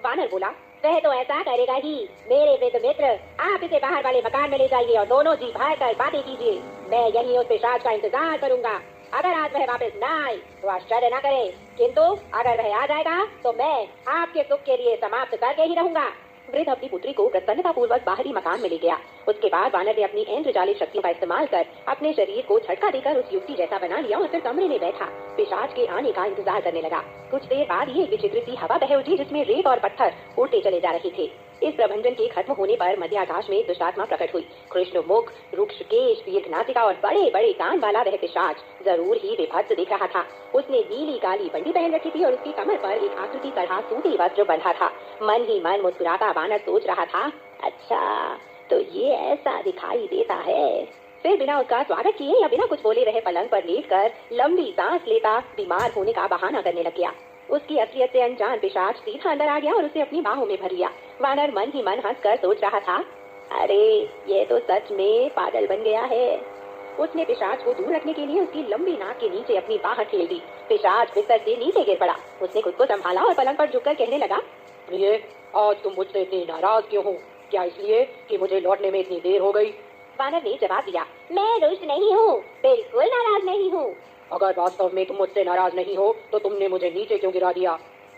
वानर बोला, वह तो ऐसा करेगा ही। मेरे वृद्ध मित्र, आप इसे बाहर वाले मकान में ले जाइए और दोनों जी भाई कर बातें कीजिए। मैं यहीं उस पिशाच का इंतजार करूंगा। अगर आज वह वापस न आए तो आश्चर्य न करे, किंतु अगर वह आ जाएगा तो मैं आपके सुख के लिए समाप्त करके ही रहूंगा। वृद्ध अपनी पुत्री को प्रसन्नता पूर्वक बाहरी मकान में ले गया। उसके बाद वानर ने अपनी इंद्रजालिक शक्तियों का इस्तेमाल कर अपने शरीर को झटका देकर उस युवती जैसा बना लिया और फिर कमरे में बैठा पिशाच के आने का इंतजार करने लगा। कुछ देर बाद ही एक विचित्र सी हवा बह उठी जिसमें रेत और पत्थर उड़ते चले जा रहे थे। इस प्रभंजन के खत्म होने पर मध्य आकाश में दुष्टात्मा प्रकट हुई। कृष्ण मुख, रुक्ष केश, दीर्घ नासिका और बड़े बड़े कान वाला वह पिशाच जरूर ही विभत्स दिख रहा था। उसने नीली काली बंडी पहन रखी थी और उसकी कमर पर एक आकृति तरह सूती वस्त्र बंधा था। मन ही मन मुस्कुराता वानर सोच रहा था, अच्छा तो ये ऐसा दिखाई देता है। फिर बिना उसका स्वागत किए या बिना कुछ बोले वह पलंग पर लेटकर लंबी सांस लेता बीमार होने का बहाना करने लग गया। उसकी असलियत से अनजान पिशाच सीधा अंदर आ गया और उसे अपनी बाहों में भर लिया। वानर मन ही मन हंसकर सोच रहा था, अरे ये तो सच में पागल बन गया है। उसने पिशाच को दूर रखने के लिए उसकी लंबी नाक के नीचे अपनी बाह ठेल दी। पिशाच बिस्तर से नीचे गिर पड़ा। उसने खुद को संभाला और पलंग पर झुककर कहने लगा, प्रिय, आज तुम मुझसे इतनी नाराज क्यों हो? क्या इसलिए कि मुझे लौटने में इतनी देर हो गई? वानर ने जवाब दिया, मैं रुष्ट नहीं हूँ, बिल्कुल नाराज नहीं हूँ। अगर वास्तव में तुम मुझसे नाराज नहीं हो तो तुमने मुझे नीचे क्यों गिरा दिया?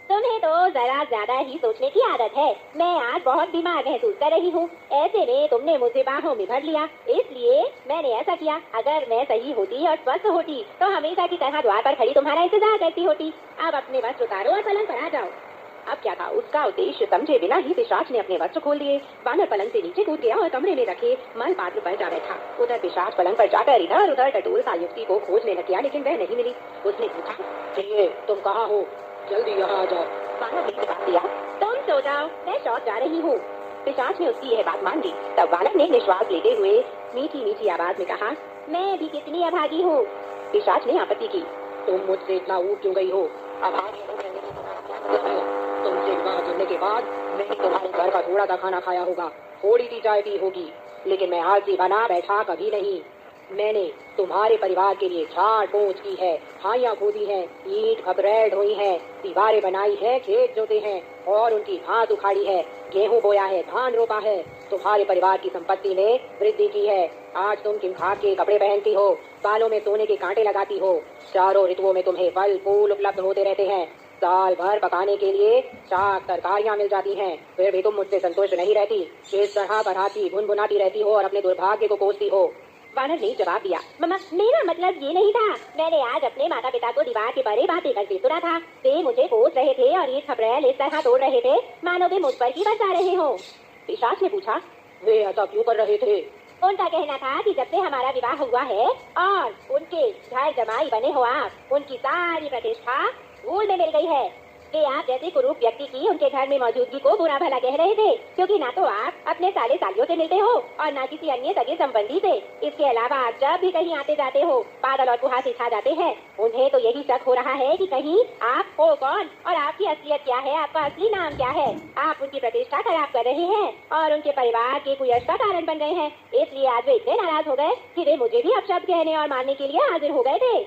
तुम्हें तो जरा ज्यादा ही सोचने की आदत है। मैं आज बहुत बीमार महसूस कर रही हूँ। ऐसे में तुमने मुझे बाहों में भर लिया, इसलिए मैंने ऐसा किया। अगर मैं सही होती और स्वस्थ होती तो हमेशा की तरह द्वार पर खड़ी तुम्हारा इंतजार करती होती। अब अपने वस्त्र उतारो और पलंग पर आ जाओ। अब क्या था, उसका उद्देश्य समझे बिना ही पिशाच ने अपने वस्त्र खोल दिए। वानर पलंग से नीचे कूद गया और कमरे में रखे मल पात्र पर जा बैठा। उधर पिशाच पलंग पर जाकर इधर उधर टटोलता युवती को खोजने लग गया, लेकिन वह नहीं मिली। उसने पूछा, प्रिय, तुम कहाँ हो? जल्दी यहाँ आ जाओ। वानर ने जवाब दिया, तुम सो जाओ, मैं शौच जा रही हूँ। पिशाच ने उसकी यह बात मान ली। तब वानर ने निश्वास लेते हुए मीठी मीठी आवाज में कहा, मैं भी कितनी अभागी हूँ। पिशाच ने आपत्ति की, तुम मुझसे इतना ऊब क्यों गई हो? अभागी होने में तुम्हारा क्या? तुमसे विवाह करने के बाद मैंने तुम्हारे घर का थोड़ा सा खाना खाया होगा, थोड़ी सी चाय पी होगी, लेकिन मैं आलसी बना बैठा कभी नहीं। मैंने तुम्हारे परिवार के लिए झाड़ पोंछ की है, खाइयाँ खोदी हैं, ईंट खपरेड हुई है, दीवारें बनाई है, खेत जोते हैं और उनकी घास उखाड़ी है, गेहूं बोया है, धान रोपा है। तुम्हारे परिवार की संपत्ति में वृद्धि की है। आज तुम किन खाक के कपड़े पहनती हो, बालों में सोने के कांटे लगाती हो। चारों ऋतुओं में तुम्हें फल फूल उपलब्ध होते रहते हैं। साल भर पकाने के लिए साग तरकारियाँ मिल जाती हैं, फिर भी तुम मुझसे संतुष्ट नहीं रहती। इस तरह कराती गुनगुनाती रहती हो और अपने दुर्भाग्य को कोसती हो। वानर ने जवाब दिया, मम्मा मेरा मतलब ये नहीं था। मैंने आज अपने माता पिता को दीवार के परे बातें करते सुना था। वे मुझे कोस रहे थे और ईंट खपरेल इस तरह तोड़ रहे थे मानो वे मुझ पर ही बरसा रहे हो। पिशाच ने पूछा, वे ऐसा क्यों कर रहे थे? उनका कहना था कि जब से हमारा विवाह हुआ है और उनके घर जमाई बने हो आप, उनकी सारी प्रतिष्ठा धूल में मिल गई है। वे आप जैसे कुरूप व्यक्ति की उनके घर में मौजूदगी को बुरा भला कह रहे थे, क्योंकि ना तो आप अपने साले सालियों से मिलते हो और ना किसी अन्य सगे संबंधी से। इसके अलावा आप जब भी कहीं आते जाते हो बादल और कुहासे छा जाते हैं। उन्हें तो यही शक हो रहा है कि कहीं आप हो कौन और आपकी असलियत क्या है, आपका असली नाम क्या है। आप उनकी प्रतिष्ठा खराब कर रहे हैं और उनके परिवार के कुयश का कारण बन गए हैं। इसलिए आज वे इतने नाराज हो गए कि वे मुझे भी अपशब्द कहने और मारने के लिए हाजिर हो गए थे।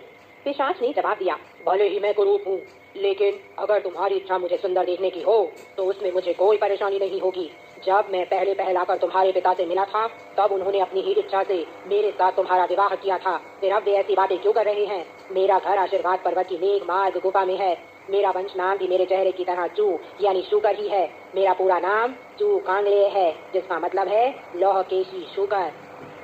पिशाच ने जवाब दिया, भले ही मैं कुरूप हूँ, लेकिन अगर तुम्हारी इच्छा मुझे सुंदर देखने की हो तो उसमें मुझे कोई परेशानी नहीं होगी। जब मैं पहले पहलाकर तुम्हारे पिता से मिला था तब उन्होंने अपनी ही इच्छा से मेरे साथ तुम्हारा विवाह किया था। फिर अब वे ऐसी बातें क्यों कर रहे हैं? मेरा घर आशीर्वाद पर्वत की मेघ मार्ग गुफा में है। मेरा वंश नाम भी मेरे चेहरे की तरह चू यानी शुकर ही है। मेरा पूरा नाम चू कांगले है, जिसका मतलब है लौह केशी शुकर।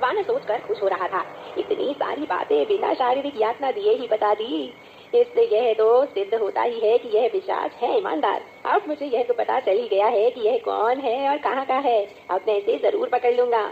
वानर सोचकर खुश हो रहा था, इतनी सारी बातें बिना शारीरिक यातना दिए ही बता दी। इससे यह तो सिद्ध होता ही है कि यह पिशाच है ईमानदार। अब मुझे यह तो पता चल ही गया है कि यह कौन है और कहाँ का है। अब मैं इसे जरूर पकड़ लूंगा।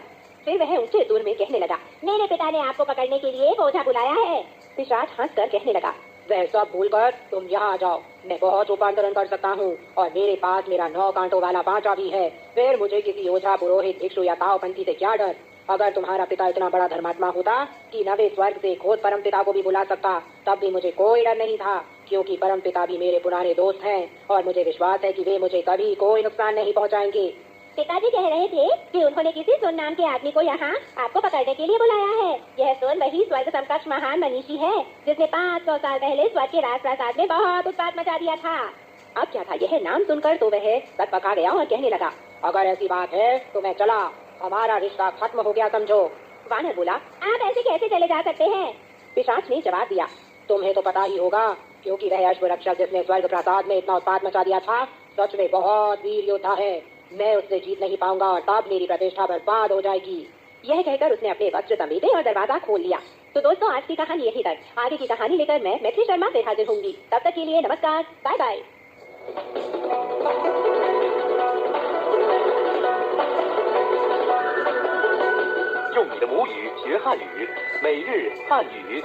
फिर वह ऊंचे दूर में कहने लगा, मेरे पिता ने आपको पकड़ने के लिए ओझा बुलाया है। पिशाच हंसकर कहने लगा, वह सब भूलकर तुम यहाँ आ जाओ। मैं बहुत रूपांतरण कर सकता हूँ और मेरे पास मेरा 9 कांटों वाला पांचा भी है। फिर मुझे किसी ओझा पुरोहित भिक्षु या तावपंथी से क्या डर। अगर तुम्हारा पिता इतना बड़ा धर्मात्मा होता कि न वे स्वर्ग से खुद परम पिता को भी बुला सकता तब भी मुझे कोई डर नहीं था, क्योंकि परम पिता भी मेरे पुराने दोस्त हैं और मुझे विश्वास है कि वे मुझे कभी कोई नुकसान नहीं पहुँचाएंगे। पिताजी कह रहे थे कि उन्होंने किसी सोन नाम के आदमी को यहाँ आपको पकड़ने के लिए बुलाया है। यह सोन वही स्वर्ग समकक्ष महान मनीषी है जिसने 500 साल पहले स्वर्ग के राजप्रासाद में बहुत उत्पात मचा दिया था। अब क्या था, यह नाम सुनकर तो वह बकबका गया और कहने लगा, अगर ऐसी बात है तो मैं चला, हमारा रिश्ता खत्म हो गया समझो। वानर बोला, आप ऐसे कैसे चले जा सकते हैं? पिशाच ने जवाब दिया, तुम्हें तो पता ही होगा, क्योंकि वह अश्वरक्षक जिसने स्वर्ग प्रासाद में इतना उत्पात मचा दिया था सच में बहुत वीर योद्धा है। मैं उससे जीत नहीं पाऊंगा, तब मेरी प्रतिष्ठा बर्बाद हो जाएगी। यह कहकर उसने अपने वस्त्र समेटे और दरवाजा खोल लिया। तो दोस्तों, आज की कहानी यही तक। आगे की कहानी लेकर मैं मैथिली शर्मा से हाजिर होंगी। तब तक के लिए नमस्कार, बाय बाय।用你的母语学汉语，每日汉语。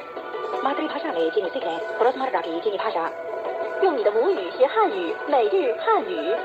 मातृभाषा में चीनी सीखें, रोजमर्रा की चीनी भाषा। 用你的母语学汉语，每日汉语。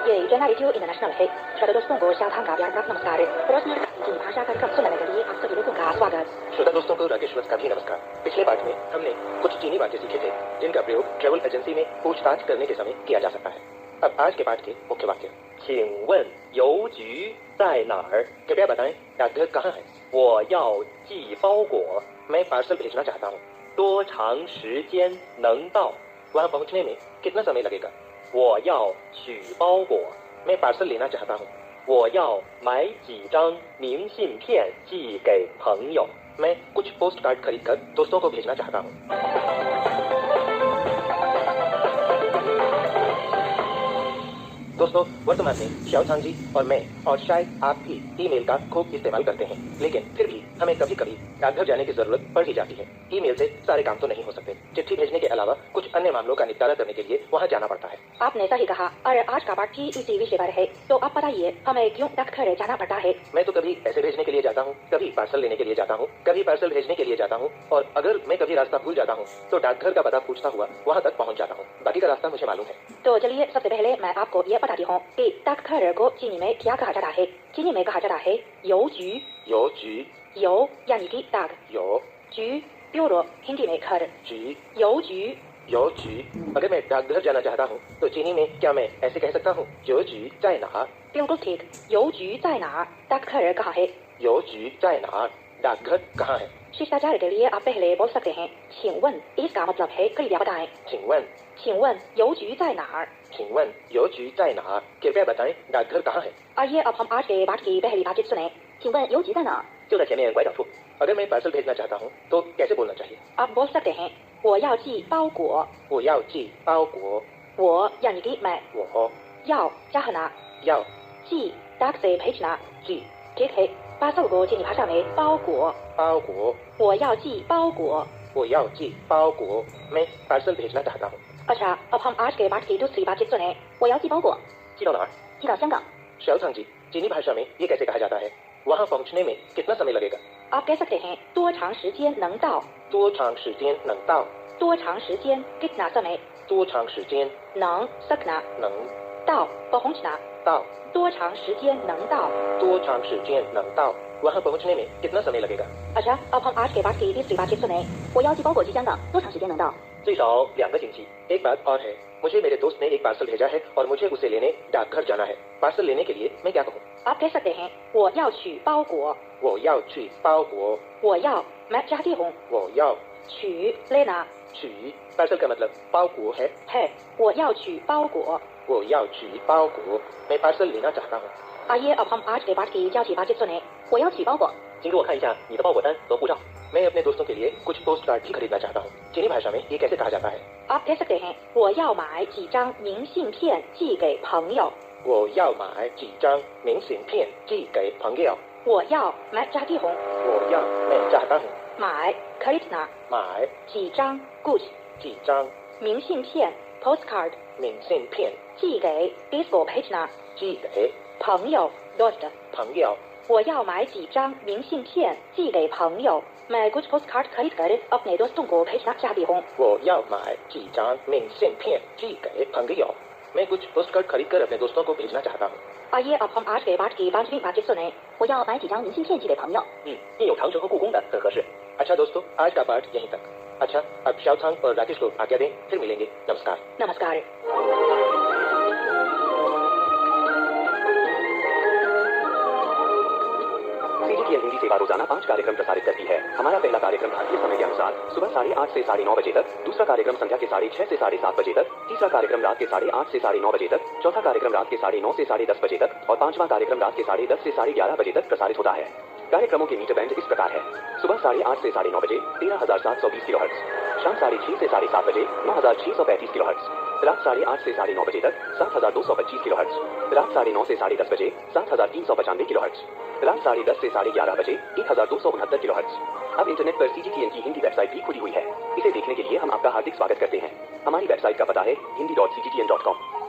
ये चैनल रेडियो इंटरनेशनल है। श्रोता दोस्तों को शाखा का प्यार भरा नमस्कार। रोजमर्रा की चीनी भाषा कार्यक्रम सुनने के लिए आप सभी लोगों का स्वागत। श्रोता दोस्तों को राकेश वत्स का भी नमस्कार। पिछले पाठ में हमने कुछ चीनी वाक्य सीखे थे जिनका प्रयोग ट्रैवल एजेंसी में पूछताछ करने के समय किया जा सकता है। अब आज के पाठ के मुख्य वाक्य। 请问邮局在哪儿? कृपया बताएं डाकघर कहाँ है? 我要寄包裹, मैं पार्सल भेजना चाहता हूँ। 多长时间能到? वहाँ पहुँचने में कितना समय लगेगा? 我要取包裹, मैं पार्सल लेना चाहता हूँ। 我要买几张明信片寄给朋友, मैं कुछ पोस्ट कार्ड खरीद कर दोस्तों को भेजना चाहता हूँ। दोस्तों, वर्तमान में श्याओचांग जी और मैं और शायद आप भी ईमेल का खूब इस्तेमाल करते हैं, लेकिन फिर भी हमें कभी कभी डाकघर जाने की जरूरत पड़ ही जाती है। ईमेल से सारे काम तो नहीं हो सकते। चिट्ठी भेजने के अलावा कुछ अन्य मामलों का निपटारा करने के लिए वहाँ जाना पड़ता है। आपने सही कहा, और आज का पाठ भी इसी विषय पर है। तो आप बताइए, हमें क्यों डाकघर जाना पड़ता है? मैं तो कभी पैसे भेजने के लिए जाता हूँ, कभी पार्सल लेने के लिए जाता हूँ, कभी पार्सल भेजने के लिए जाता हूँ, और अगर मैं कभी रास्ता भूल जाता हूँ तो डाकघर का पता पूछता हुआ वहाँ तक पहुँच जाता हूँ। बाकी का रास्ता मुझे मालूम है। तो चलिए, सबसे पहले मैं आपको ये बताती हूँ कि डाकघर को चीनी में क्या कहा जाता है। चीनी में कहा जाता है邮局। 邮局 邮यानी कि डाक, 邮 局 प्योरो हिंदी में घर। 局 邮局 邮局 अगर मैं डाकघर जाना चाहता हूँ तो चीनी में क्या मैं ऐसे कह सकता हूँ? 邮局在哪? बिल्कुल ठीक।邮局在哪? डाकघर कहाँ है? 邮局在哪? डाकघर कहाँ है? शिष्टाचार के लिए आप पहले बोल सकते हैं 请问, इसका मतलब है कृपया बताएं। 请问请问邮局在哪儿? 请问邮局在哪? कृपया बताएं डाकघर कहाँ है? आइए अब हम आज के पाठ की पहली बातचीत सुने। 请问邮局在哪儿?就在前面拐角处。अगर मैं पार्सल भेजना चाहता हूँ तो कैसे बोलना चाहिए? आप बोल सकते हैं 我要寄包裹。我要寄包裹。我यानी कि मैं, 我要चाहना, 要 寄डाक से भेजना।寄 ठीक है, पार्सल को चीनी भाषा में 包裹。包裹。我要寄包裹。我要寄包裹。मैं पार्सल भेजना चाहता हूँ। अच्छा, अब हम आज के पाठ की दूसरी बातचीत सुने। 我要寄包裹。寄到哪儿? 寄到香港。 श्याओचांग जी, चीनी भाषा में ये कैसे कहा जाता है? वहाँ पहुँचने में कितना समय लगेगा? आप कह सकते हैं 多长时间能到。多长时间能到? 多长时间 कितना समय, 多长时间 能 सकना, 能 到 पहुँचना। 到? 多长时间能到? 多长时间能到? वहाँ पहुँचने में कितना समय लगेगा? अच्छा, अब हम आज के पाठ की तीसरी बातचीत सुने। 我要寄包裹寄香港，多长时间能到? 最少2个星期。एक बात और है, मुझे मेरे दोस्त ने एक पार्सल भेजा है और मुझे उसे लेने डाकघर जाना है। पार्सल लेने के लिए मैं क्या कहूँ? आप कह सकते हैं 我要取包裹。我要去包裹。我要 मैं चाहती हूँ, 我要 取 लेना 取 पार्सल का मतलब包裹है। 我要取包裹。我要取包裹 मैं पार्सल लेना चाहता हूँ। आइए अब हम आज के पाठ की交际 बातचीत सुने। 我要取包裹。请给我看一下你的包裹单和护照。मैं अपने दोस्तों के लिए कुछ पोस्ट कार्ड भी खरीदना चाहता हूँ। चीनी भाषा में ये कैसे कहा जाता है? आप कह सकते हैं 我要买几张明信片寄给朋友。我要买几张明信片寄给朋友。我要 मैं चाहती हूँ, 我要 मैं चाहता हूँ। 买 खरीदना, 买 几张 कुछ, 几张明信片 postcard, 明信片寄给 इसको भेजना, 寄给朋友 दोस्त। 朋友。我要买几张明信片寄给朋友。मैं कुछ postcard खरीद कर अपने दोस्तों को भेजना चाहती हूँ।我要买几张明信片寄给朋友。मैं कुछ पोस्ट कार्ड खरीद कर अपने दोस्तों को भेजना चाहता हूँ। आइए अब हम आज के पाठ की 5वीं बातचीत सुने। 我要买几张明信片寄给朋友。印有长城和故宫的很合适。अच्छा दोस्तों, आज का पाठ यहीं तक। अच्छा, अब शाओथांग और राकेश को आज्ञा दें, फिर मिलेंगे। नमस्कार। नमस्कार। सीजीटीएन हिंदी सेवा रोजाना 5 कार्यक्रम प्रसारित करती है। हमारा पहला कार्यक्रम भारतीय समय के अनुसार सुबह 8:30 से 9:30 बजे तक, दूसरा कार्यक्रम संध्या के 6:30 से 7:30 बजे तक, तीसरा कार्यक्रम रात के 8:30 से 9:30 बजे तक, चौथा कार्यक्रम रात के 9:30 से 10:30 बजे तक और पांचवा कार्यक्रम रात के 10:30 से 11:30 बजे तक प्रसारित होता है। कार्यक्रमों के मीटर बैंड इस प्रकार है। सुबह 8:30 से 9:30 बजे 13,720 किलोहर्ट्ज, शाम 6:30 से 7:30 बजे 9,635 किलोहर्ट्ज, रात 8:30 से 9:30 बजे तक 7,225 किलोहर्ट्ज, रात 9:30 से 10:30 बजे 7,395 किलोहर्ट्ज, रात 10:30 से 11:30 बजे 1,269 किलोहर्ट्ज। अब इंटरनेट पर सीजीटीएन की हिंदी वेबसाइट भी खुली हुई है। इसे देखने के लिए हम आपका हार्दिक स्वागत करते हैं। हमारी वेबसाइट का पता है hindi.cgtn.com।